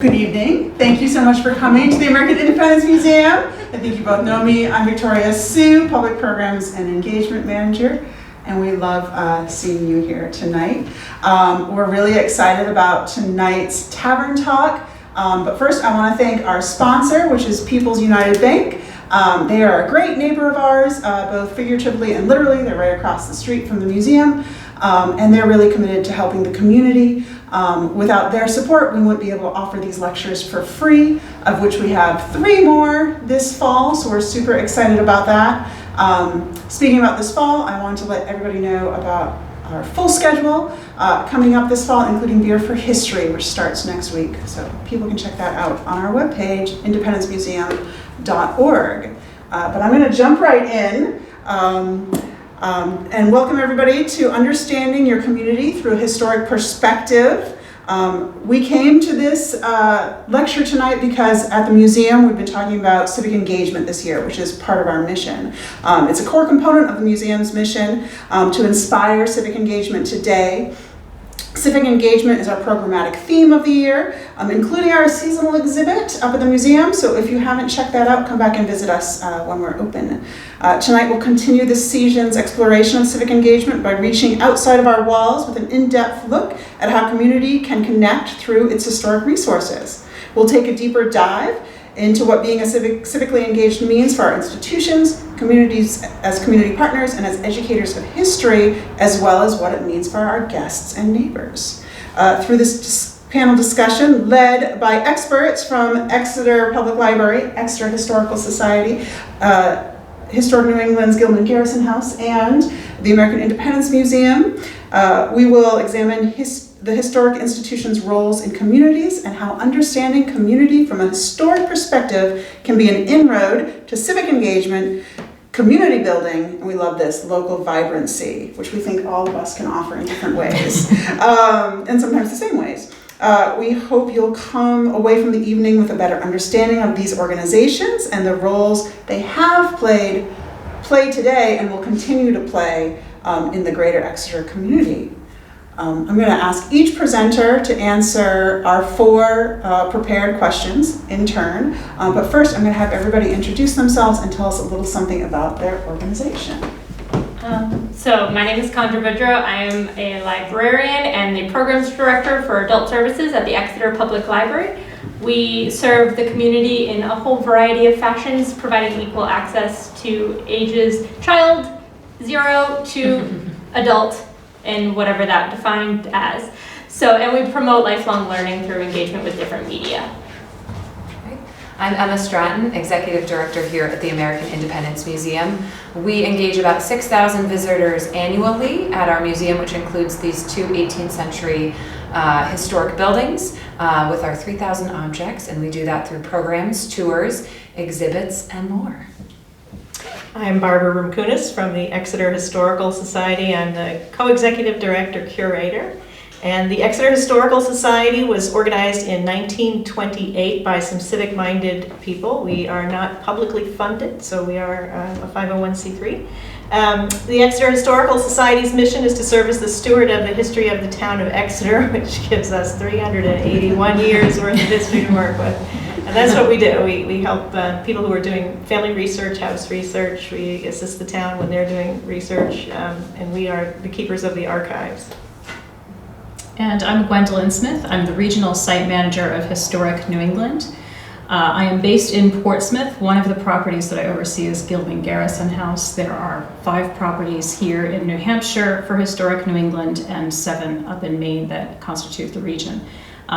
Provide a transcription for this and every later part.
Good evening. Thank you so much for coming to the American Independence Museum. I think you both know me. I'm Victoria Sue, Public Programs and Engagement Manager, and we love seeing you here tonight. We're really excited about tonight's Tavern Talk, but first I want to thank our sponsor, which is People's United Bank. They are a great neighbor of ours, both figuratively and literally. They're right across the street from the museum, and they're really committed to helping the community. Without their support, we wouldn't be able to offer these lectures for free, of which we have 3 more this fall, so we're super excited about that. Speaking about this fall, I wanted to let everybody know about our full schedule coming up this fall, including Beer for History, which starts next week. So people can check that out on our webpage, independencemuseum.org. But I'm going to jump right in. And welcome everybody to Understanding Your Community Through a Historic Perspective. We came to this lecture tonight because at the museum we've been talking about civic engagement this year, which is part of our mission. It's a core component of the museum's mission to inspire civic engagement today. Civic engagement is our programmatic theme of the year, including our seasonal exhibit up at the museum. So if you haven't checked that out, come back and visit us when we're open. Tonight we'll continue this season's exploration of civic engagement by reaching outside of our walls with an in-depth look at how community can connect through its historic resources. We'll take a deeper dive into what being a civically engaged means for our institutions, communities as community partners, and as educators of history, as well as what it means for our guests and neighbors. Through this panel discussion, led by experts from Exeter Public Library, Exeter Historical Society, Historic New England's Gilman Garrison House, and the American Independence Museum, we will examine the historic institution's roles in communities and how understanding community from a historic perspective can be an inroad to civic engagement, community building, and we love this, local vibrancy, which we think all of us can offer in different ways, and sometimes the same ways. We hope you'll come away from the evening with a better understanding of these organizations and the roles they have play today and will continue to play in the greater Exeter community. I'm going to ask each presenter to answer our 4 prepared questions in turn, but first I'm going to have everybody introduce themselves and tell us a little something about their organization. So my name is Chandra Vidra. I am a librarian and the programs director for adult services at the Exeter Public Library. We serve the community in a whole variety of fashions, providing equal access to ages child 0 to adult, and whatever that defined as. So, and we promote lifelong learning through engagement with different media. I'm Emma Stratton, Executive Director here at the American Independence Museum. We engage about 6,000 visitors annually at our museum, which includes these 2 18th century historic buildings with our 3,000 objects, and we do that through programs, tours, exhibits, and more. I'm Barbara Rumkunis from the Exeter Historical Society. I'm the co-executive director curator. And the Exeter Historical Society was organized in 1928 by some civic-minded people. We are not publicly funded, so we are a 501c3. The Exeter Historical Society's mission is to serve as the steward of the history of the town of Exeter, which gives us 381 years worth of history to work with. And that's what we do. We help people who are doing family research, house research. We assist the town when they're doing research, and we are the keepers of the archives. And I'm Gwendolyn Smith. I'm the Regional Site Manager of Historic New England. I am based in Portsmouth. One of the properties that I oversee is Gilman Garrison House. There are 5 properties here in New Hampshire for Historic New England and 7 up in Maine that constitute the region.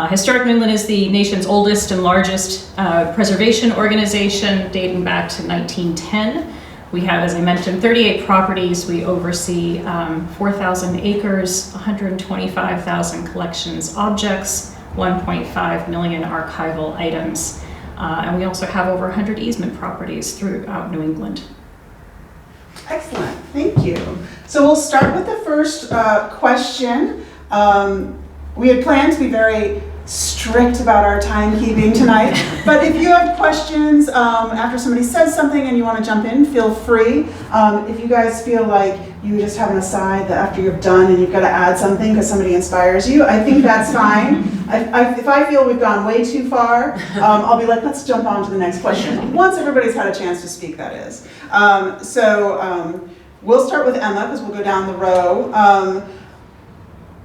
Historic New England is the nation's oldest and largest preservation organization dating back to 1910. We have, as I mentioned, 38 properties. We oversee 4,000 acres, 125,000 collections objects, 1.5 million archival items. And we also have over 100 easement properties throughout New England. Excellent, thank you. So we'll start with the first question. We had planned to be very strict about our timekeeping tonight, but if you have questions after somebody says something and you want to jump in, feel free. If you guys feel like you just have an aside that after you're done and you've got to add something because somebody inspires you, I think that's fine. If I feel we've gone way too far, I'll be like, let's jump on to the next question. Once everybody's had a chance to speak, that is. We'll start with Emma, because we'll go down the row.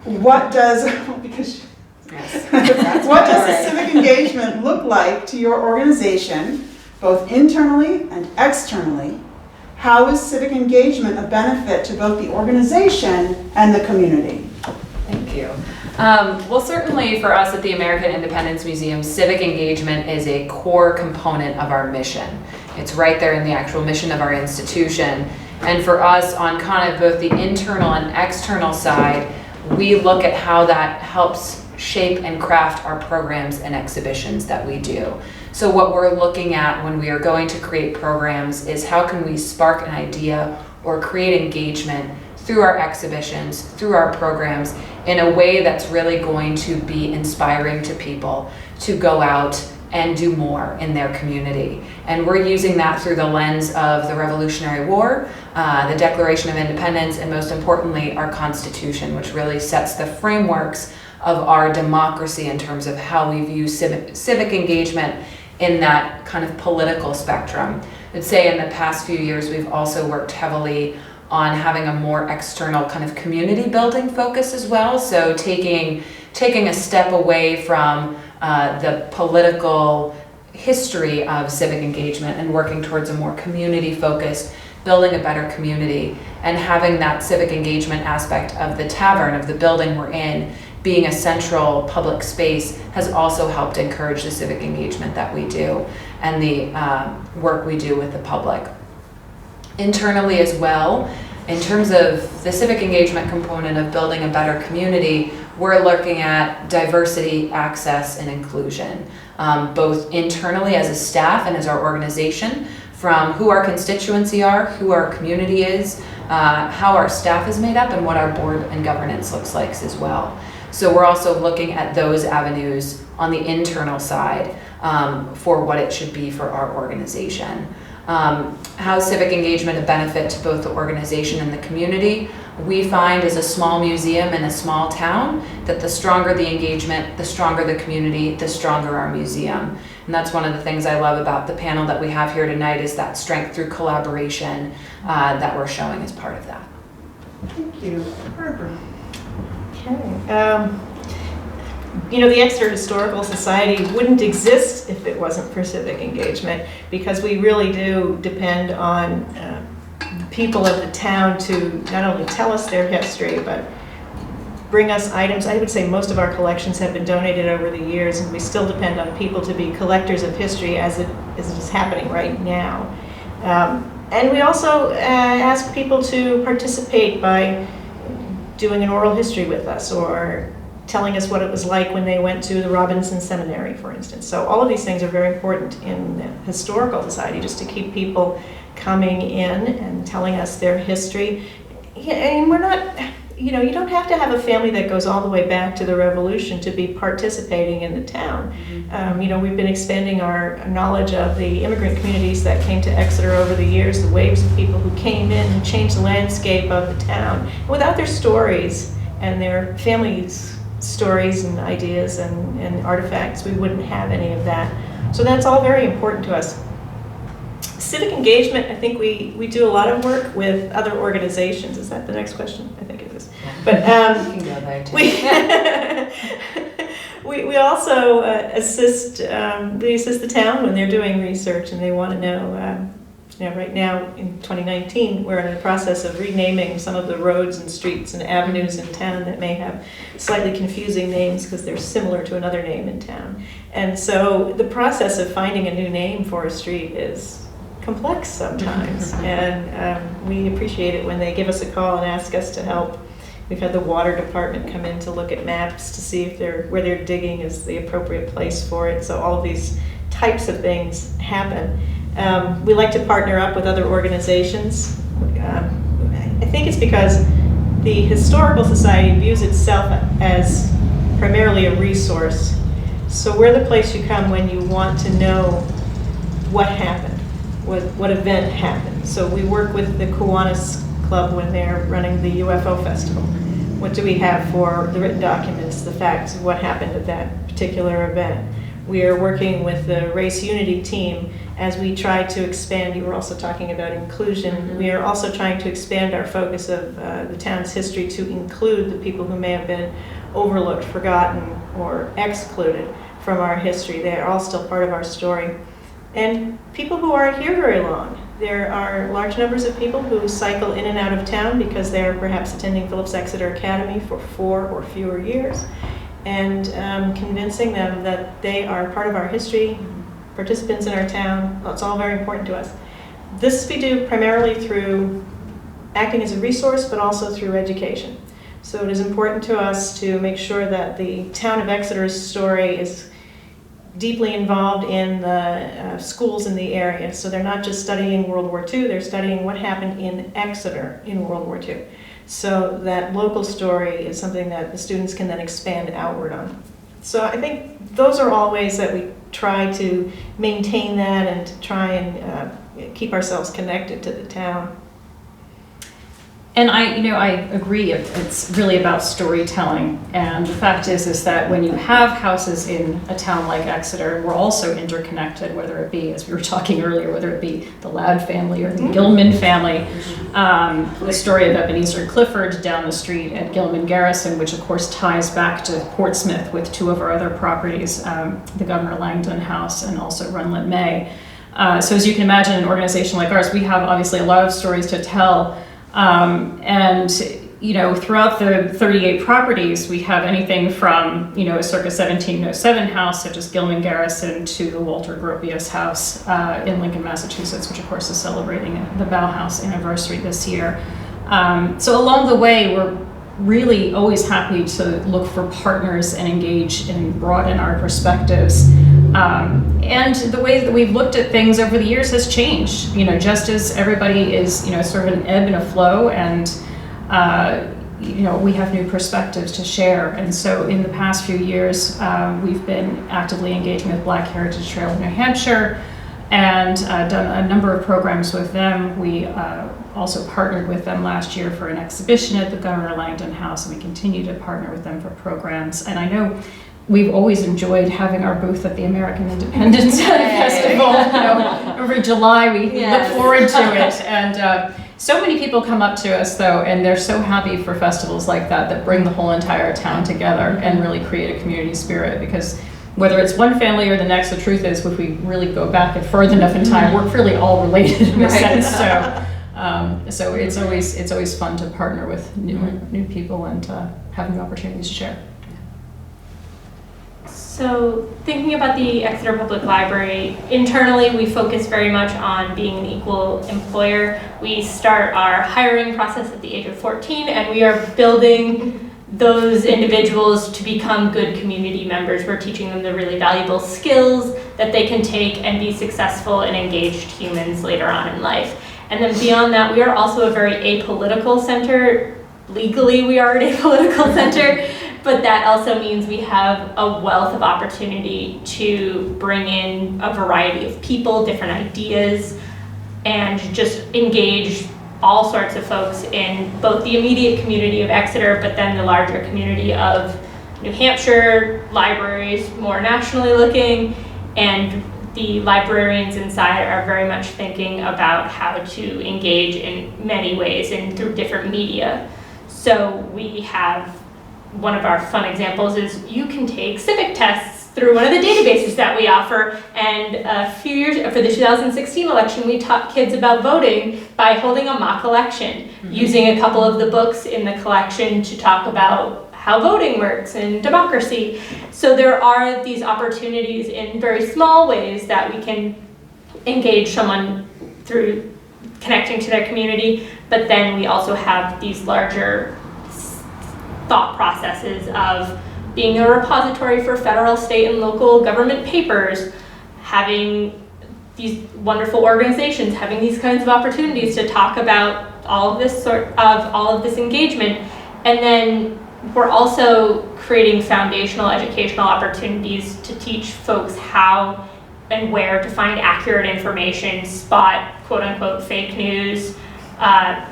What does, because what does the civic engagement look like to your organization, both internally and externally? How is civic engagement a benefit to both the organization and the community? Thank you. Well, certainly for us at the American Independence Museum, civic engagement is a core component of our mission. It's right there in the actual mission of our institution. And for us, on kind of both the internal and external side, we look at how that helps shape and craft our programs and exhibitions that we do. So what we're looking at when we are going to create programs is how can we spark an idea or create engagement through our exhibitions, through our programs, in a way that's really going to be inspiring to people to go out and do more in their community. And we're using that through the lens of the Revolutionary War, the Declaration of Independence, and most importantly, our Constitution, which really sets the frameworks of our democracy in terms of how we view civic engagement in that kind of political spectrum. I'd say in the past few years, we've also worked heavily on having a more external kind of community building focus as well. So taking a step away from the political history of civic engagement and working towards a more community focused, building a better community, and having that civic engagement aspect of the tavern, of the building we're in, being a central public space has also helped encourage the civic engagement that we do and the work we do with the public. Internally as well, in terms of the civic engagement component of building a better community, we're looking at diversity, access, and inclusion, both internally as a staff and as our organization, from who our constituency are, who our community is, how our staff is made up, and what our board and governance looks like as well. So we're also looking at those avenues on the internal side for what it should be for our organization. How is civic engagement a benefit to both the organization and the community? We find as a small museum in a small town that the stronger the engagement, the stronger the community, the stronger our museum. And that's one of the things I love about the panel that we have here tonight, is that strength through collaboration that we're showing as part of that. Thank you. Barbara. Okay. The Exeter Historical Society wouldn't exist if it wasn't for civic engagement, because we really do depend on people of the town to not only tell us their history, but bring us items. I would say most of our collections have been donated over the years, and we still depend on people to be collectors of history as it is happening right now. And we also ask people to participate by doing an oral history with us, or telling us what it was like when they went to the Robinson Seminary, for instance. So all of these things are very important in the Historical Society, just to keep people coming in and telling us their history. And we're not, you don't have to have a family that goes all the way back to the Revolution to be participating in the town. We've been expanding our knowledge of the immigrant communities that came to Exeter over the years, the waves of people who came in and changed the landscape of the town. Without their stories and their families' stories and ideas and artifacts, we wouldn't have any of that. So that's all very important to us. Civic engagement, I think we do a lot of work with other organizations. Is that the next question? I think it is. But You can go there too. we also assist the town when they're doing research and they want to know. Right now in 2019, we're in the process of renaming some of the roads and streets and avenues in town that may have slightly confusing names because they're similar to another name in town. And so the process of finding a new name for a street is complex sometimes. And we appreciate it when they give us a call and ask us to help. We've had the water department come in to look at maps to see if where they're digging is the appropriate place for it. So all of these types of things happen. We like to partner up with other organizations. I think it's because the Historical Society views itself as primarily a resource. So we're the place you come when you want to know what happened, what event happened. So we work with the Kiwanis Club when they're running the UFO Festival. What do we have for the written documents, the facts of what happened at that particular event? We are working with the Race Unity team as we try to expand. You were also talking about inclusion. We are also trying to expand our focus of the town's history to include the people who may have been overlooked, forgotten, or excluded from our history. They are all still part of our story. And people who aren't here very long. There are large numbers of people who cycle in and out of town because they're perhaps attending Phillips Exeter Academy for 4 or fewer years, and convincing them that they are part of our history, participants in our town. It's all very important to us. This we do primarily through acting as a resource, but also through education. So it is important to us to make sure that the town of Exeter's story is deeply involved in the schools in the area. So they're not just studying World War II, they're studying what happened in Exeter in World War II. So that local story is something that the students can then expand outward on. So I think those are all ways that we try to maintain that and to try and keep ourselves connected to the town. And I agree. It's really about storytelling. And the fact is that when you have houses in a town like Exeter, we're also interconnected, whether it be, as we were talking earlier, whether it be the Ladd family or the Gilman family. The story of Ebenezer Clifford down the street at Gilman Garrison, which of course ties back to Portsmouth with 2 of our other properties, the Governor Langdon House and also Runlet May. So as you can imagine, an organization like ours, we have obviously a lot of stories to tell. And throughout the 38 properties, we have anything from, a circa 1707 house, such as Gilman Garrison, to the Walter Gropius house in Lincoln, Massachusetts, which of course is celebrating the Bauhaus anniversary this year. So along the way, we're really always happy to look for partners and engage and broaden our perspectives. And the way that we've looked at things over the years has changed, just as everybody is, sort of an ebb and a flow, and, we have new perspectives to share. And so in the past few years, we've been actively engaging with Black Heritage Trail of New Hampshire and done a number of programs with them. We also partnered with them last year for an exhibition at the Governor Langdon House, and we continue to partner with them for programs. And I know we've always enjoyed having our booth at the American Independence Festival. Every July we look forward to it. And so many people come up to us, though, and they're so happy for festivals like that bring the whole entire town together and really create a community spirit. Because whether it's one family or the next, the truth is, if we really go back and further enough in time, we're really all related in a sense. So it's always fun to partner with new people and have new opportunities to share. So thinking about the Exeter Public Library, internally we focus very much on being an equal employer. We start our hiring process at the age of 14, and we are building those individuals to become good community members. We're teaching them the really valuable skills that they can take and be successful and engaged humans later on in life. And then beyond that, we are also a very apolitical center. Legally, we are an apolitical center. But that also means we have a wealth of opportunity to bring in a variety of people, different ideas, and just engage all sorts of folks in both the immediate community of Exeter, but then the larger community of New Hampshire, libraries more nationally looking, and the librarians inside are very much thinking about how to engage in many ways and through different media. So we have one of our fun examples is you can take civic tests through one of the databases that we offer. And a few years for the 2016 election, we taught kids about voting by holding a mock election, using a couple of the books in the collection to talk about how voting works and democracy. So there are these opportunities in very small ways that we can engage someone through connecting to their community, but then we also have these larger thought processes of being a repository for federal, state, and local government papers, having these wonderful organizations, having these kinds of opportunities to talk about all of this engagement. And then we're also creating foundational educational opportunities to teach folks how and where to find accurate information, spot quote unquote fake news,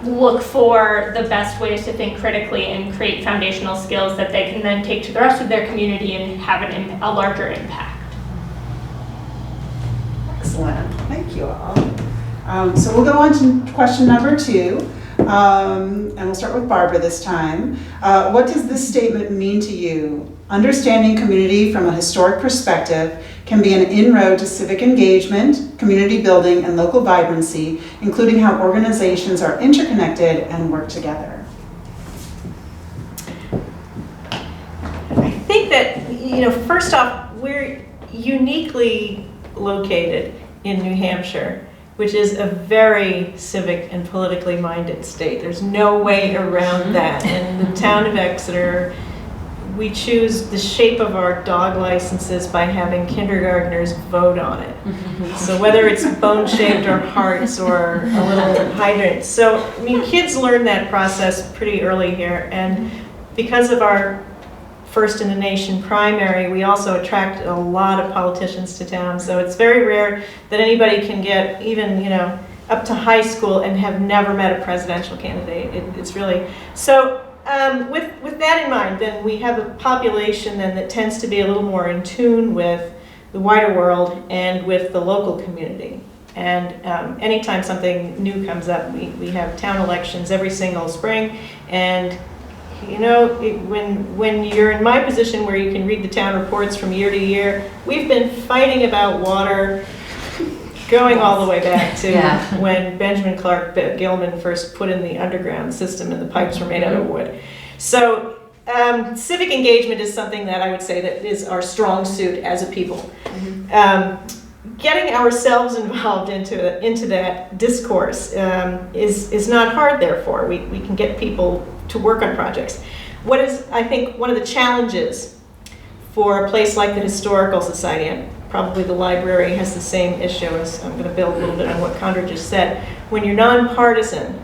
look for the best ways to think critically and create foundational skills that they can then take to the rest of their community and have a larger impact. Excellent, thank you all. So we'll go on to question number 2, and we'll start with Barbara this time. What does this statement mean to you? Understanding community from a historic perspective can be an inroad to civic engagement, community building, and local vibrancy, including how organizations are interconnected and work together. I think that, first off, we're uniquely located in New Hampshire, which is a very civic and politically minded state. There's no way around that. In the town of Exeter, we choose the shape of our dog licenses by having kindergartners vote on it. So whether it's bone-shaped or hearts or a little hydrant. So, kids learn that process pretty early here. And because of our first in the nation primary, we also attract a lot of politicians to town. So it's very rare that anybody can get even, up to high school and have never met a presidential candidate. It's really, so with that in mind, then we have a population then that tends to be a little more in tune with the wider world and with the local community. And anytime something new comes up, we have town elections every single spring, and when you're in my position where you can read the town reports from year to year, we've been fighting about water going all the way back to when Benjamin Clark Gilman first put in the underground system and the pipes were made out of wood. So civic engagement is something that I would say that is our strong suit as a people. Getting ourselves involved into that discourse is not hard, therefore. We can get people to work on projects. What is, I think, one of the challenges for a place like the Historical Society, and probably the library has the same issue, as I'm going to build a little bit on what Condra just said. When you're nonpartisan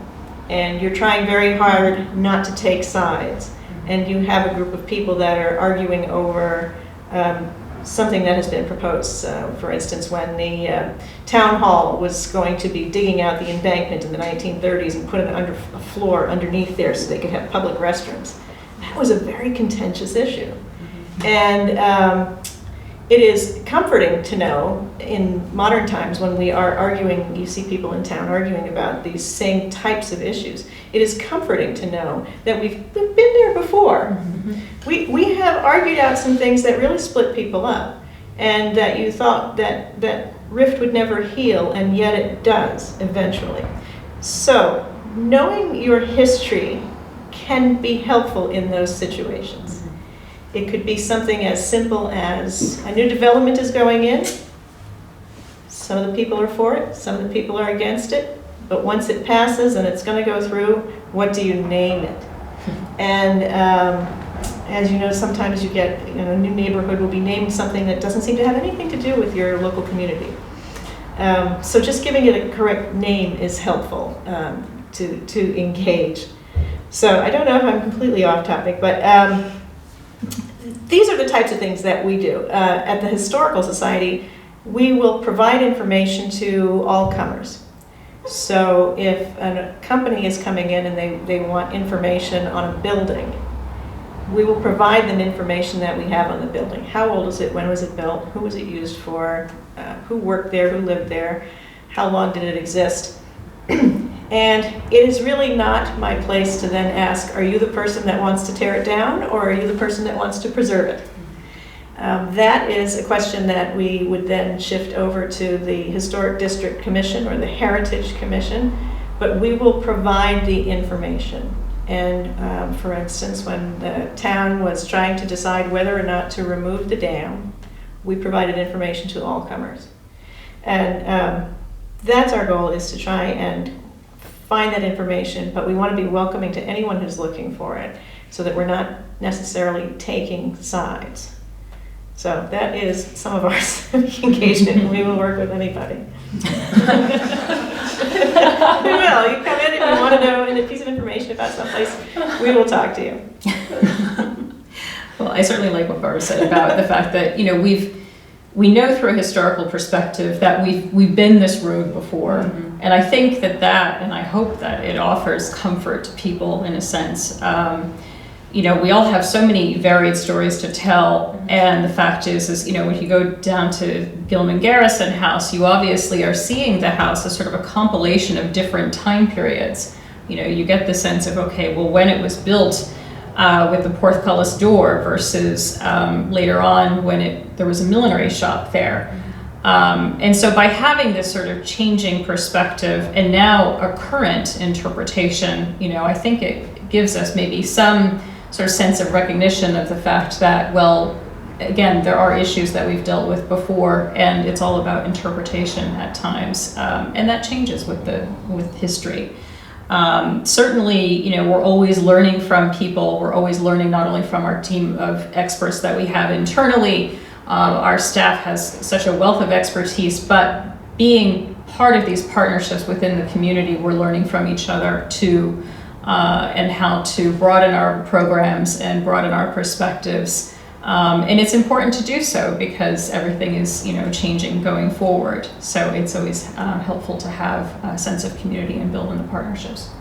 and you're trying very hard not to take sides, and you have a group of people that are arguing over something that has been proposed. For instance, when the town hall was going to be digging out the embankment in the 1930s and put a floor underneath there so they could have public restrooms. That was a very contentious issue. And it is comforting to know in modern times when we are arguing, you see people in town arguing about these same types of issues. It is comforting to know that we've been there before. We have argued out some things that really split people up, and that you thought that rift would never heal, and yet it does eventually. So knowing your history can be helpful in those situations. It could be something as simple as a new development is going in. Some of the people are for it, some of the people are against it, but once it passes and it's going to go through, what do you name it? And as you know, sometimes you get, a new neighborhood will be named something that doesn't seem to have anything to do with your local community. So just giving it a correct name is helpful to engage. So I don't know if I'm completely off topic, but these are the types of things that we do. At the Historical Society, we will provide information to all comers. So if a company is coming in and they want information on a building, we will provide them information that we have on the building. How old is it? When was it built? Who was it used for? Who worked there? Who lived there? How long did it exist? And it is really not my place to then ask, are you the person that wants to tear it down, or are you the person that wants to preserve it? That is a question that we would then shift over to the Historic District Commission or the Heritage Commission, but we will provide the information. And for instance, when the town was trying to decide whether or not to remove the dam, we provided information to all comers. And that's our goal, is to try and find that information, but we want to be welcoming to anyone who's looking for it, so that we're not necessarily taking sides. So that is some of our civic engagement. We will work with anybody. We will. You come in if you want to know a piece of information about someplace, we will talk to you. Well, I certainly like what Barbara said about the fact that, we know through a historical perspective that we've been this road before. And I think that, and I hope that it offers comfort to people in a sense. You know, we all have so many varied stories to tell, and the fact is, you know, when you go down to Gilman Garrison House, you obviously are seeing the house as sort of a compilation of different time periods. You know, you get the sense of, okay, well, when it was built with the portcullis door versus later on when there was a millinery shop there. And so by having this sort of changing perspective and now a current interpretation, you know, I think it gives us maybe some sort of sense of recognition of the fact that, well, again, there are issues that we've dealt with before, and it's all about interpretation at times, and that changes with history. Certainly, you know, we're always learning from people. We're always learning not only from our team of experts that we have internally. Our staff has such a wealth of expertise, but being part of these partnerships within the community, we're learning from each other too, and how to broaden our programs and broaden our perspectives. And it's important to do so because everything is, you know, changing going forward. So it's always helpful to have a sense of community and build in the partnerships.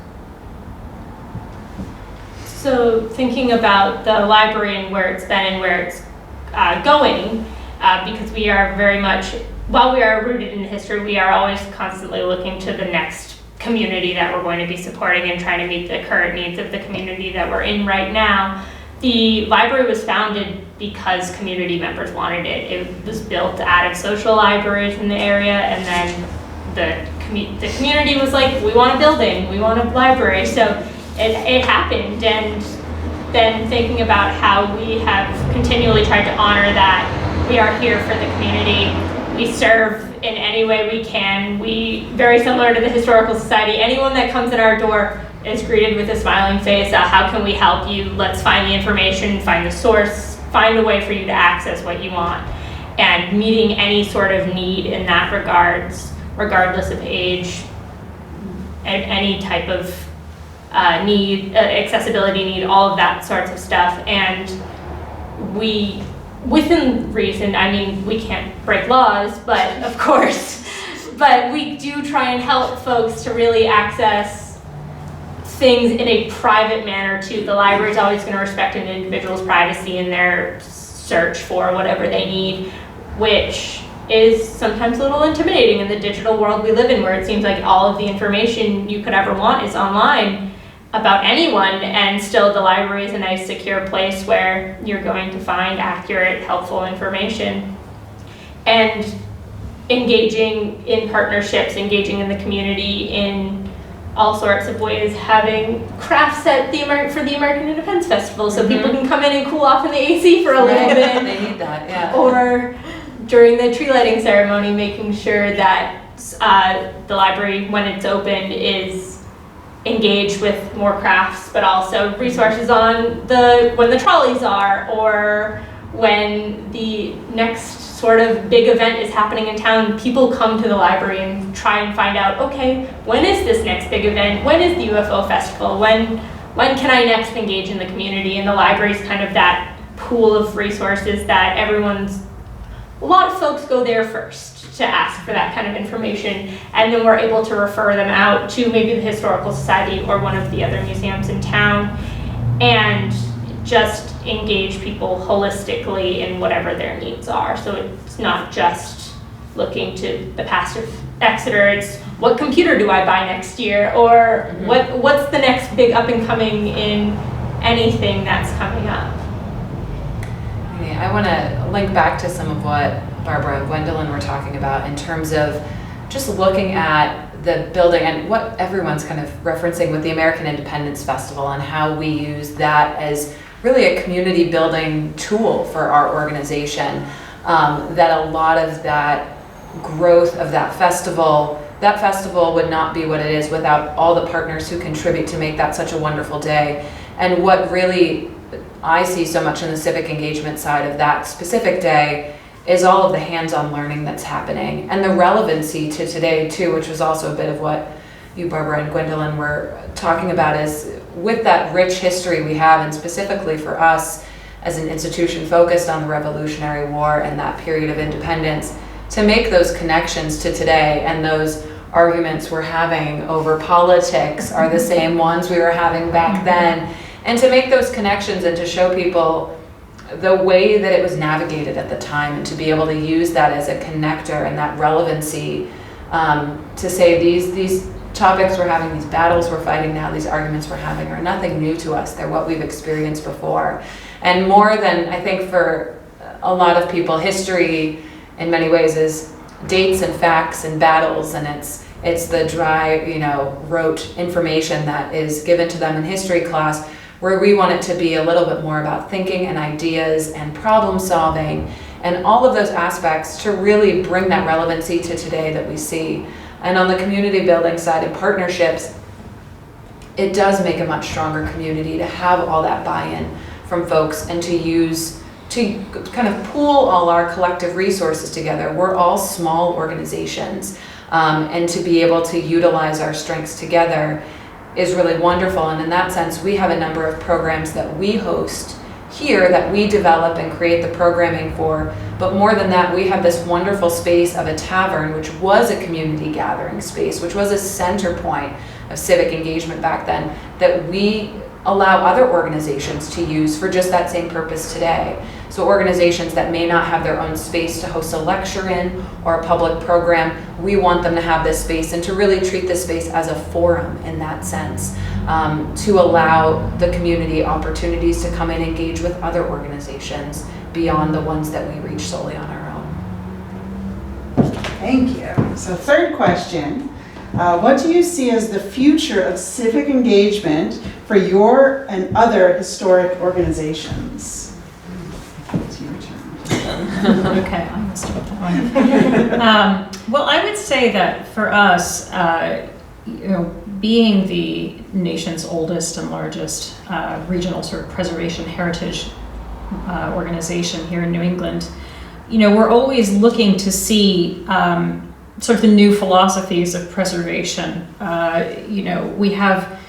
So thinking about the library and where it's been and where it's going, because we are very much, while we are rooted in history, we are always constantly looking to the next community that we're going to be supporting and trying to meet the current needs of the community that we're in right now. The library was founded because community members wanted it. It was built out of social libraries in the area, and then the community was like, we want a building, we want a library. So it happened, and then thinking about how we have continually tried to honor that. We are here for the community. We serve in any way we can. We, very similar to the Historical Society, anyone that comes in our door is greeted with a smiling face. How can we help you? Let's find the information, find the source, find a way for you to access what you want. And meeting any sort of need in that regards, regardless of age, and any type of need, accessibility need, all of that sorts of stuff. And we, within reason, I mean, we can't break laws, but of course, but we do try and help folks to really access things in a private manner too. The library is always going to respect an individual's privacy in their search for whatever they need, which is sometimes a little intimidating in the digital world we live in, where it seems like all of the information you could ever want is online about anyone, and still the library is a nice secure place where you're going to find accurate, helpful information. And engaging in partnerships, engaging in the community in all sorts of ways, having crafts at for the American Independence Festival, so people can come in and cool off in the AC for a little bit. They need that, yeah. Or during the tree lighting ceremony, making sure that the library, when it's open, is engaged with more crafts, but also resources on when the trolleys are, or when the next sort of big event is happening in town. People come to the library and try and find out, okay, when is this next big event? When is the UFO festival? When can I next engage in the community? And the library is kind of that pool of resources that a lot of folks go there first to ask for that kind of information, and then we're able to refer them out to maybe the Historical Society or one of the other museums in town, and just engage people holistically in whatever their needs are. So it's not just looking to the past of Exeter, it's what computer do I buy next year, or what's the next big up and coming in anything that's coming up. I want to link back to some of what Barbara and Gwendolyn were talking about in terms of just looking at the building and what everyone's kind of referencing with the American Independence Festival, and how we use that as really a community building tool for our organization. That a lot of that growth of that festival would not be what it is without all the partners who contribute to make that such a wonderful day. And what really I see so much in the civic engagement side of that specific day is all of the hands-on learning that's happening, and the relevancy to today too, which was also a bit of what you, Barbara and Gwendolyn, were talking about, is with that rich history we have, and specifically for us, as an institution focused on the Revolutionary War and that period of independence, to make those connections to today. And those arguments we're having over politics are the same ones we were having back then. And to make those connections and to show people the way that it was navigated at the time, and to be able to use that as a connector and that relevancy, to say these topics we're having, these battles we're fighting now, these arguments we're having are nothing new to us. They're what we've experienced before. And more than, I think, for a lot of people, history in many ways is dates and facts and battles, and it's the dry, rote information that is given to them in history class, where we want it to be a little bit more about thinking and ideas and problem solving and all of those aspects to really bring that relevancy to today that we see. And on the community building side and partnerships, it does make a much stronger community to have all that buy-in from folks and to kind of pool all our collective resources together. We're all small organizations, and to be able to utilize our strengths together is really wonderful. And in that sense, we have a number of programs that we host here that we develop and create the programming for. But more than that, we have this wonderful space of a tavern, which was a community gathering space, which was a center point of civic engagement back then, that we allow other organizations to use for just that same purpose today. So organizations that may not have their own space to host a lecture in or a public program, we want them to have this space and to really treat this space as a forum in that sense, to allow the community opportunities to come and engage with other organizations beyond the ones that we reach solely on our own. Thank you. So third question, what do you see as the future of civic engagement for your and other historic organizations? It's your turn. Okay, I must start that one. Well, I would say that for us, being the nation's oldest and largest regional sort of preservation heritage organization here in New England, we're always looking to see sort of the new philosophies of preservation. We have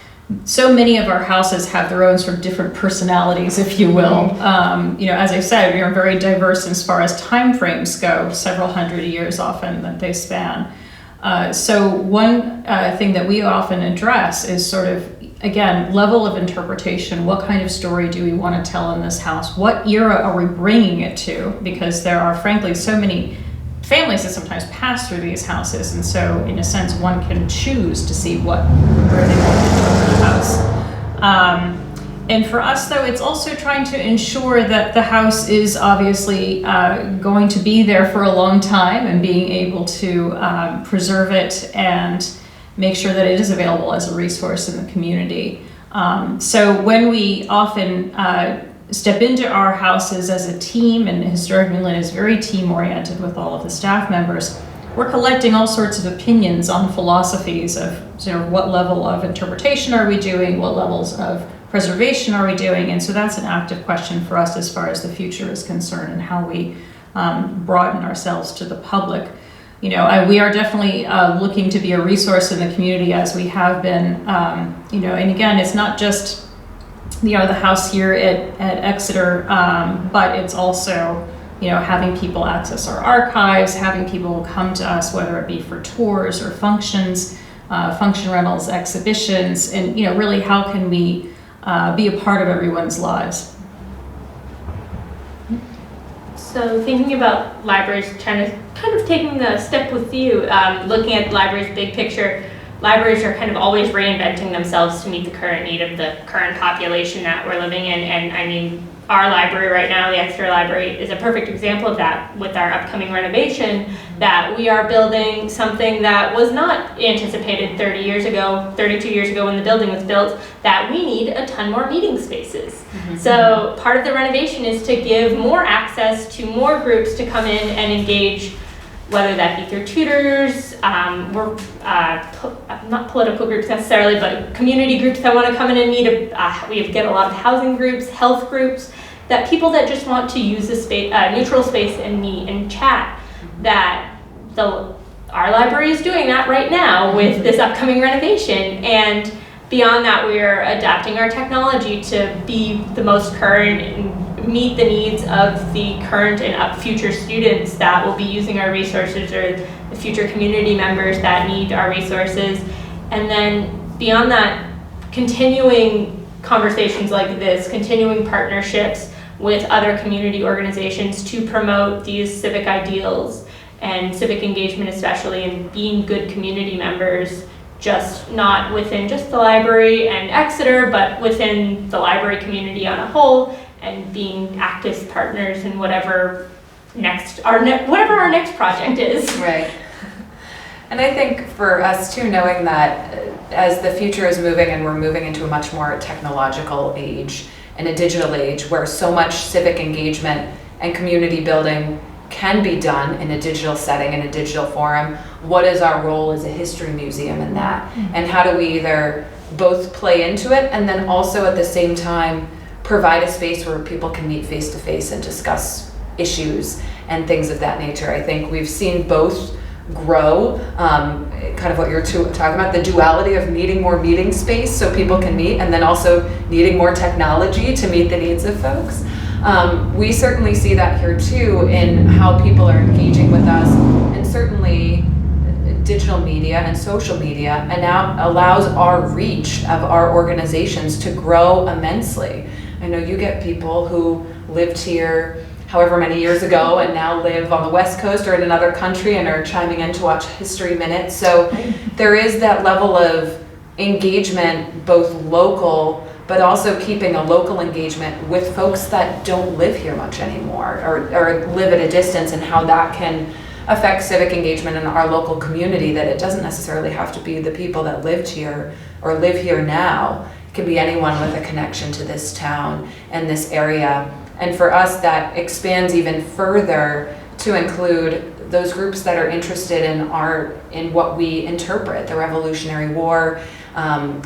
so many of our houses have their own sort of different personalities, if you will. As I said, we are very diverse as far as time frames go, several hundred years often that they span. So one thing that we often address is sort of, again, level of interpretation. What kind of story do we want to tell in this house? What era are we bringing it to? Because there are, frankly, so many families that sometimes pass through these houses, and so in a sense one can choose to see where they want to go in the house. And for us, though, it's also trying to ensure that the house is obviously going to be there for a long time, and being able to preserve it and make sure that it is available as a resource in the community. So when we often step into our houses as a team, and Historic New England is very team-oriented with all of the staff members, we're collecting all sorts of opinions on philosophies of what level of interpretation are we doing, what levels of preservation are we doing, and so that's an active question for us as far as the future is concerned, and how we broaden ourselves to the public. We are definitely looking to be a resource in the community, as we have been, and again, it's not just the house here at Exeter, but it's also having people access our archives, having people come to us, whether it be for tours or functions, function rentals, exhibitions, and really how can we be a part of everyone's lives. So thinking about libraries, kind of taking the step with you, looking at libraries big picture, libraries are kind of always reinventing themselves to meet the current need of the current population that we're living in. And I mean, our library right now, the Exeter Library, is a perfect example of that with our upcoming renovation, that we are building something that was not anticipated 32 years ago when the building was built, that we need a ton more meeting spaces. Mm-hmm. So part of the renovation is to give more access to more groups to come in and engage, whether that be through tutors, not political groups necessarily, but community groups that want to come in and meet. We get a lot of housing groups, health groups, that people that just want to use a space, neutral space and meet and chat. That our library is doing that right now with this upcoming renovation. And beyond that, we are adapting our technology to be the most current meet the needs of the current and future students that will be using our resources, or the future community members that need our resources. And then beyond that, continuing conversations like this, continuing partnerships with other community organizations to promote these civic ideals and civic engagement, especially, and being good community members, just not within just the library and Exeter, but within the library community on a whole, and being active partners in whatever whatever our next project is. Right. And I think for us too, knowing that as the future is moving and we're moving into a much more technological age and a digital age where so much civic engagement and community building can be done in a digital setting, in a digital forum, what is our role as a history museum in that? And how do we either both play into it and then also at the same time provide a space where people can meet face to face and discuss issues and things of that nature? I think we've seen both grow, kind of what you're talking about, the duality of needing more meeting space so people can meet, and then also needing more technology to meet the needs of folks. We certainly see that here too in how people are engaging with us, and certainly digital media and social media, and now allows our reach of our organizations to grow immensely. I know you get people who lived here however many years ago and now live on the West Coast or in another country and are chiming in to watch History Minute. So there is that level of engagement, both local, but also keeping a local engagement with folks that don't live here much anymore, or live at a distance, and how that can affect civic engagement in our local community, that it doesn't necessarily have to be the people that lived here or live here now. It can be anyone with a connection to this town and this area. And for us, that expands even further to include those groups that are interested in what we interpret, the Revolutionary War,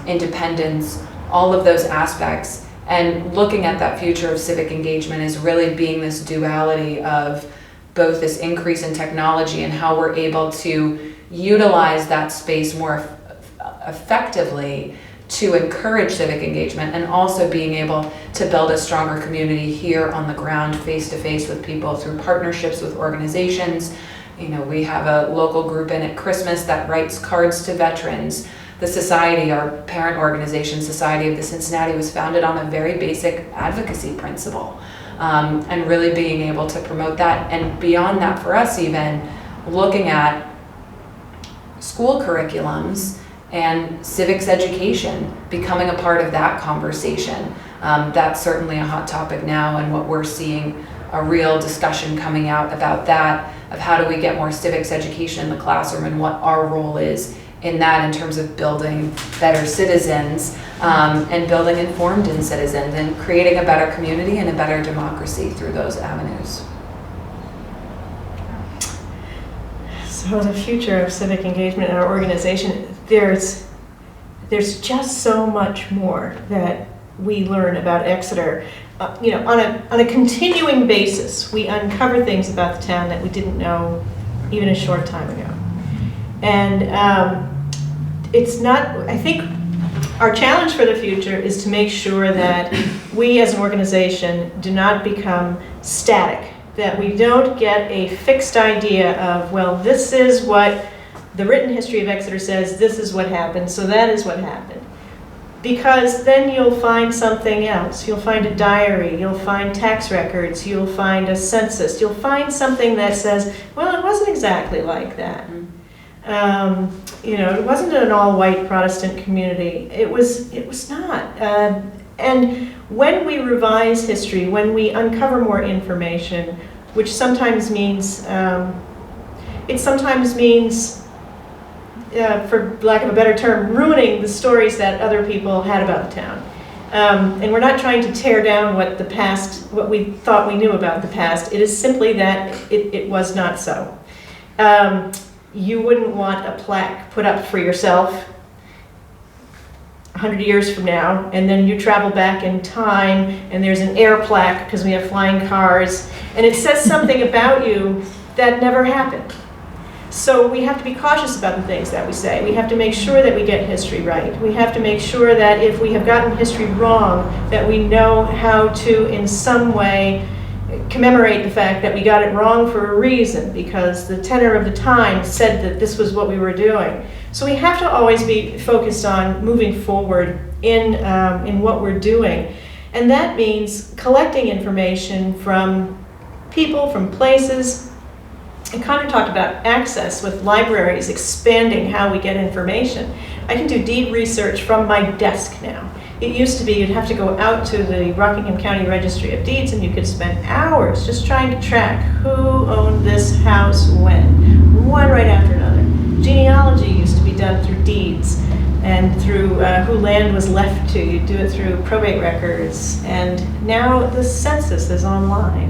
independence, all of those aspects. And looking at that future of civic engagement is really being this duality of both this increase in technology and how we're able to utilize that space more effectively to encourage civic engagement, and also being able to build a stronger community here on the ground, face to face with people through partnerships with organizations. You know, we have a local group in at Christmas that writes cards to veterans. The society, our parent organization, Society of the Cincinnati, was founded on a very basic advocacy principle, and really being able to promote that. And beyond that, for us, even looking at school curriculums and civics education, becoming a part of that conversation. That's certainly a hot topic now, and what we're seeing a real discussion coming out about that, of how do we get more civics education in the classroom and what our role is in that, in terms of building better citizens, and building informed citizens, and creating a better community and a better democracy through those avenues. So the future of civic engagement in our organization, there's just so much more that we learn about Exeter. You know, on a continuing basis, we uncover things about the town that we didn't know even a short time ago. And it's not, I think our challenge for the future is to make sure that we as an organization do not become static, that we don't get a fixed idea of, well, this is what the written history of Exeter says, this is what happened, so that is what happened. Because then you'll find something else. You'll find a diary, you'll find tax records, you'll find a census, you'll find something that says, well, it wasn't exactly like that. You know, it wasn't an all-white Protestant community. It was not. And when we revise history, when we uncover more information, which sometimes means, for lack of a better term, ruining the stories that other people had about the town. And we're not trying to tear down what we thought we knew about the past. It is simply that it was not so. You wouldn't want a plaque put up for yourself 100 years from now, and then you travel back in time, and there's an air plaque because we have flying cars, and it says something about you that never happened. So we have to be cautious about the things that we say. We have to make sure that we get history right. We have to make sure that if we have gotten history wrong, that we know how to, in some way, commemorate the fact that we got it wrong for a reason, because the tenor of the time said that this was what we were doing. So we have to always be focused on moving forward in what we're doing. And that means collecting information from people, from places. And Connor talked about access with libraries, expanding how we get information. I can do deed research from my desk now. It used to be you'd have to go out to the Rockingham County Registry of Deeds and you could spend hours just trying to track who owned this house when, one right after another. Genealogy used to be done through deeds and through who land was left to. You do it through probate records, and now the census is online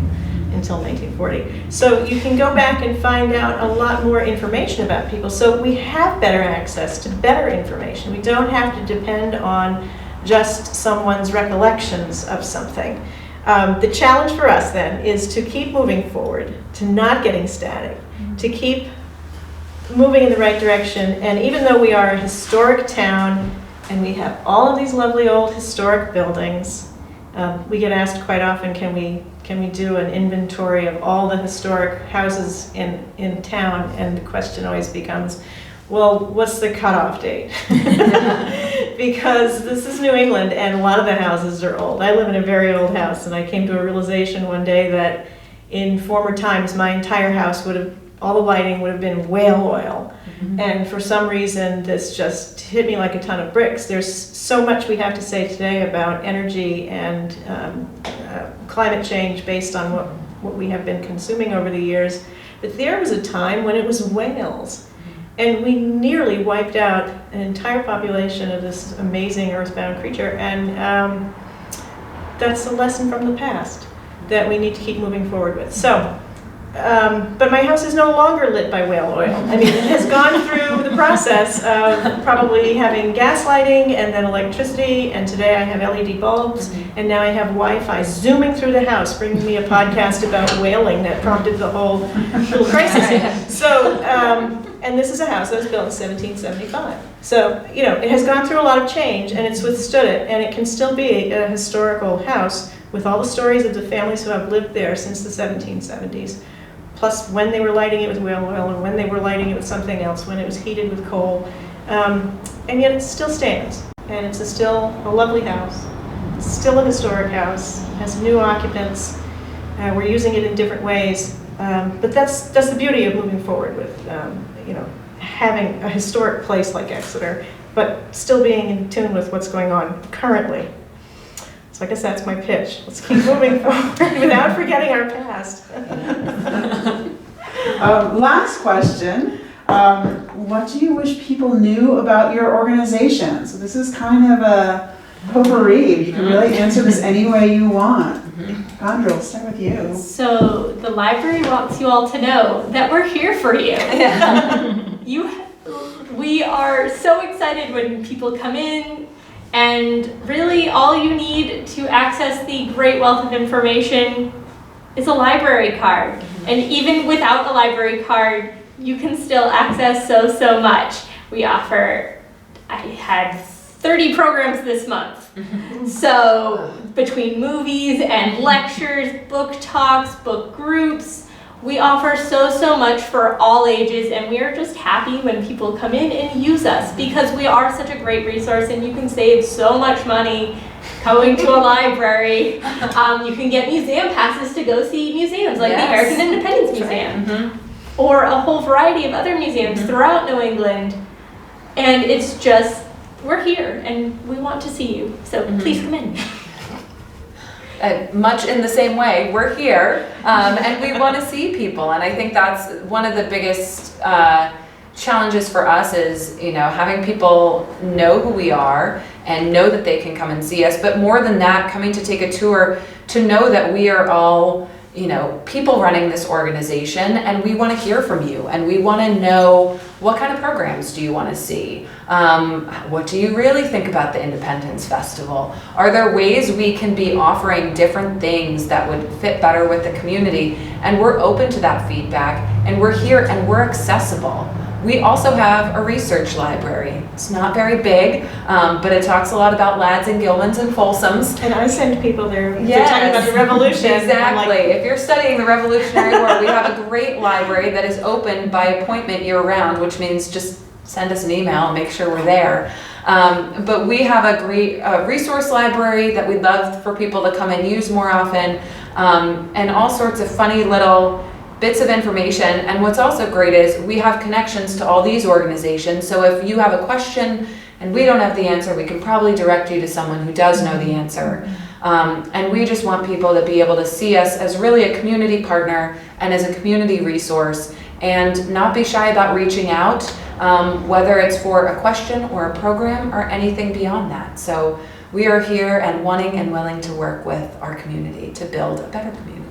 until 1940. So you can go back and find out a lot more information about people. So we have better access to better information. We don't have to depend on just someone's recollections of something. The challenge for us then is to keep moving forward, to not getting static, to keep moving in the right direction. And even though we are a historic town and we have all of these lovely old historic buildings, we get asked quite often, can we do an inventory of all the historic houses in town? And the question always becomes, well, what's the cutoff date? Because this is New England and a lot of the houses are old. I live in a very old house, and I came to a realization one day that in former times my entire house all the lighting would have been whale oil. Mm-hmm. And for some reason this just hit me like a ton of bricks. There's so much we have to say today about energy and climate change based on what we have been consuming over the years. But there was a time when it was whales. And we nearly wiped out an entire population of this amazing earthbound creature. And that's a lesson from the past that we need to keep moving forward with. So, but my house is no longer lit by whale oil. I mean, it has gone through the process of probably having gas lighting and then electricity, and today I have LED bulbs, and now I have Wi-Fi zooming through the house, bringing me a podcast about whaling that prompted the whole little crisis. So, and this is a house that was built in 1775. So, you know, it has gone through a lot of change, and it's withstood it, and it can still be a historical house with all the stories of the families who have lived there since the 1770s. Plus when they were lighting it with whale oil and when they were lighting it with something else, when it was heated with coal. And yet it still stands. And it's still a lovely house. It's still a historic house. It has new occupants. We're using it in different ways. But that's the beauty of moving forward with having a historic place like Exeter, but still being in tune with what's going on currently. So I guess that's my pitch. Let's keep moving forward without forgetting our past. Last question. What do you wish people knew about your organization? So this is kind of a potpourri. You can really answer this any way you want. Gondra, we'll start with you. So the library wants you all to know that we're here for you. We are so excited when people come in. And really, all you need to access the great wealth of information is a library card. And even without a library card, you can still access so much. We offer, I had 30 programs this month. So between movies and lectures, book talks, book groups, we offer so much for all ages, and we are just happy when people come in and use us because we are such a great resource, and you can save so much money going to a library. You can get museum passes to go see museums like the American Independence Museum, or a whole variety of other museums throughout New England. And it's just, we're here and we want to see you, so please come in. Much in the same way, we're here and we want to see people, and I think that's one of the biggest challenges for us is, having people know who we are and know that they can come and see us, but more than that, coming to take a tour to know that we are all, people running this organization, and we want to hear from you, and we want to know what kind of programs do you want to see? What do you really think about the Independence Festival? Are there ways we can be offering different things that would fit better with the community? And we're open to that feedback, and we're here and we're accessible. We also have a research library. It's not very big, but it talks a lot about lads and Gilmans and Folsoms. And I send people there, they're talking about the Revolution. Exactly. If you're studying the Revolutionary War, we have a great library that is open by appointment year-round, which means just send us an email and make sure we're there. But we have a great resource library that we'd love for people to come and use more often, and all sorts of funny little bits of information. And what's also great is we have connections to all these organizations, so if you have a question and we don't have the answer, we can probably direct you to someone who does know the answer. And we just want people to be able to see us as really a community partner and as a community resource, and not be shy about reaching out, whether it's for a question or a program or anything beyond that. So we are here and wanting and willing to work with our community to build a better community.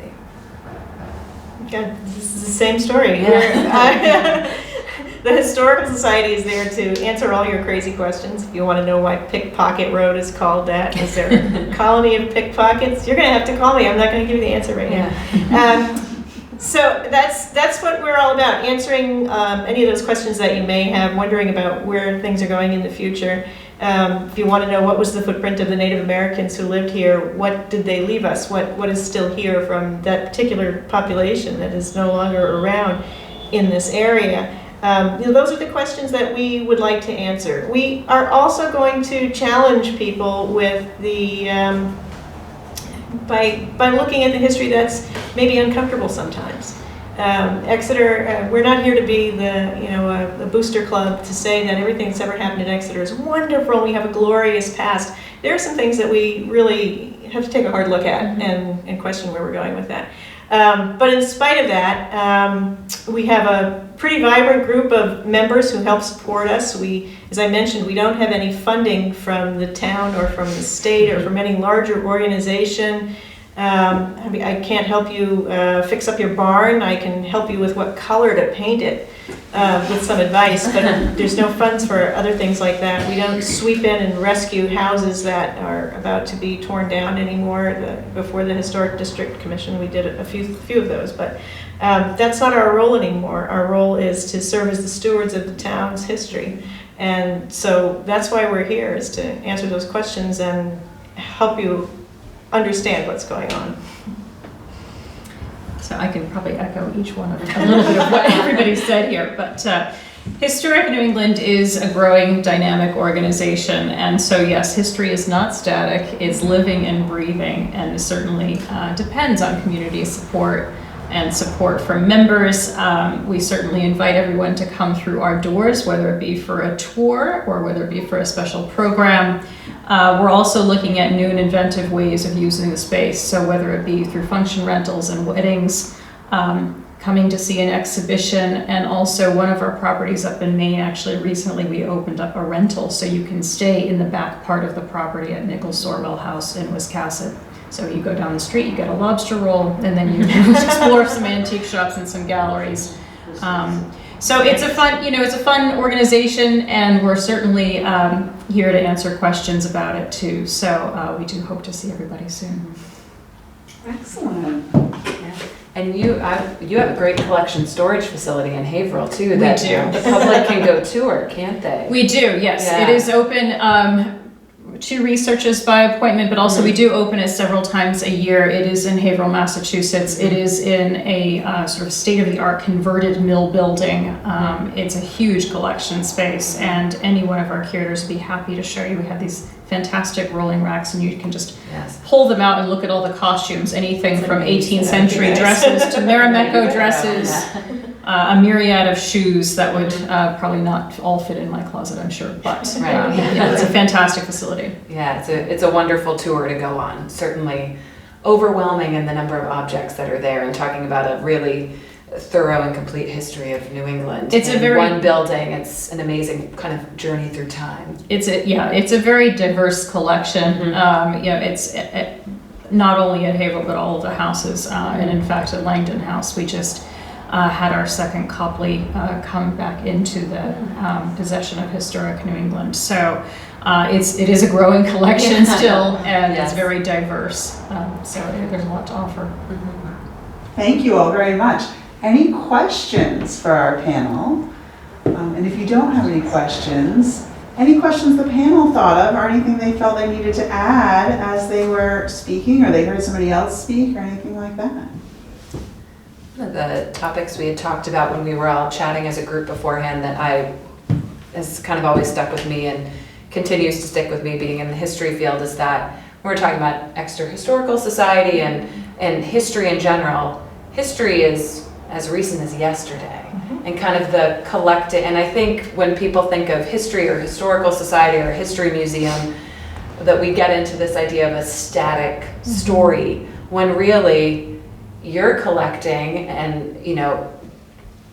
Good. This is the same story. Yeah. The Historical Society is there to answer all your crazy questions. If you want to know why Pickpocket Road is called that, is there a colony of pickpockets? You're going to have to call me. I'm not going to give you the answer right now. So that's what we're all about, answering any of those questions that you may have, wondering about where things are going in the future. If you want to know what was the footprint of the Native Americans who lived here, what did they leave us, what is still here from that particular population that is no longer around in this area. Those are the questions that we would like to answer. We are also going to challenge people with the by looking at the history that's maybe uncomfortable sometimes. Exeter, we're not here to be the booster club to say that everything that's ever happened in Exeter is wonderful. We have a glorious past. There are some things that we really have to take a hard look at and question where we're going with that. But in spite of that, we have a pretty vibrant group of members who help support us. As I mentioned, we don't have any funding from the town or from the state or from any larger organization. I can't help you fix up your barn. I can help you with what color to paint it with some advice, but there's no funds for other things like that. We don't sweep in and rescue houses that are about to be torn down anymore. Before the Historic District Commission, we did a few of those, but that's not our role anymore. Our role is to serve as the stewards of the town's history. And so that's why we're here, is to answer those questions and help you understand what's going on. So I can probably echo each one of a little bit of what everybody said here, but Historic New England is a growing, dynamic organization, and so yes, history is not static, it's living and breathing, and certainly depends on community support and support from members. We certainly invite everyone to come through our doors, whether it be for a tour or whether it be for a special program. We're also looking at new and inventive ways of using the space, so whether it be through function rentals and weddings, coming to see an exhibition, and also one of our properties up in Maine, actually recently we opened up a rental so you can stay in the back part of the property at Nichols Sorwell House in Wiscasset. So you go down the street, you get a lobster roll, and then you explore some antique shops and some galleries. So it's a fun organization, and we're certainly here to answer questions about it too. So we do hope to see everybody soon. Excellent. And you have a great collection storage facility in Haverhill too. That We do. The public can go tour, can't they? We do, yes. Yeah. It is open to researchers by appointment, but also we do open it several times a year. It is in Haverhill, Massachusetts. It is in a sort of state-of-the-art converted mill building. It's a huge collection space, and any one of our curators would be happy to show you. We have these fantastic rolling racks, and you can just pull them out and look at all the costumes, anything from 18th century dresses to Marimekko dresses. A myriad of shoes that would probably not all fit in my closet, I'm sure, but it's a fantastic facility. Yeah, it's a wonderful tour to go on. Certainly overwhelming in the number of objects that are there, and talking about a really thorough and complete history of New England. It's in one building. It's an amazing kind of journey through time. It's a very diverse collection. It's not only at Haverhill, but all of the houses. And in fact, at Langdon House, we just had our second Copley come back into the possession of Historic New England. So it is a growing collection still, and Yes. it's very diverse. So there's a lot to offer. Thank you all very much. Any questions for our panel? And if you don't have any questions the panel thought of, or anything they felt they needed to add as they were speaking, or they heard somebody else speak, or anything like that? One of the topics we had talked about when we were all chatting as a group beforehand that has kind of always stuck with me and continues to stick with me being in the history field is that when we're talking about Exeter Historical Society and history in general, history is as recent as yesterday. And kind of the collective, and I think when people think of history or historical society or a history museum, that we get into this idea of a static story, when really you're collecting and, you know,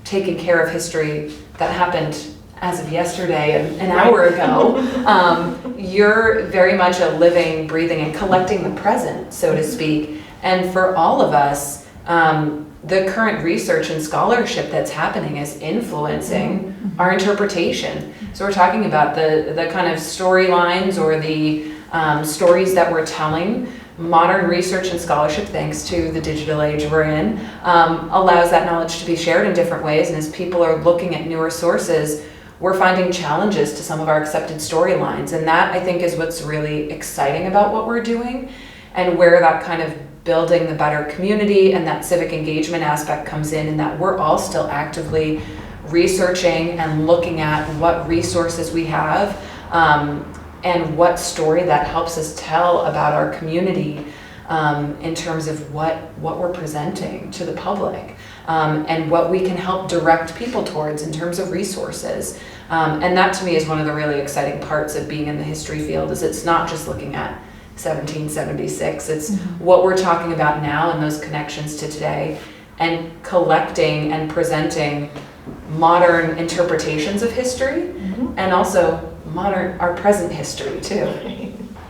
taking care of history that happened as of yesterday, an hour ago. You're very much a living, breathing, and collecting the present, so to speak. And for all of us, the current research and scholarship that's happening is influencing our interpretation. So we're talking about the kind of storylines or the stories that we're telling. Modern research and scholarship, thanks to the digital age we're in, allows that knowledge to be shared in different ways. And as people are looking at newer sources, we're finding challenges to some of our accepted storylines. And that, I think, is what's really exciting about what we're doing, and where that kind of building the better community and that civic engagement aspect comes in that we're all still actively researching and looking at what resources we have and what story that helps us tell about our community in terms of what we're presenting to the public and what we can help direct people towards in terms of resources. And that to me is one of the really exciting parts of being in the history field, is it's not just looking at 1776. It's what we're talking about now and those connections to today, and collecting and presenting modern interpretations of history and also our present history too.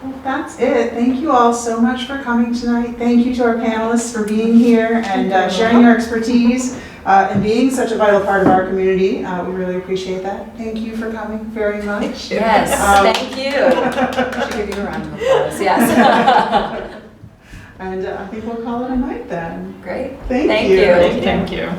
Well, that's it. Thank you all so much for coming tonight. Thank you to our panelists for being here and sharing your expertise and being such a vital part of our community. We really appreciate that. Thank you for coming very much. Yes, thank you. I should give you a round of applause. Yes. And I think we'll call it a night then. Great. Thank Thank you. you. Thank you.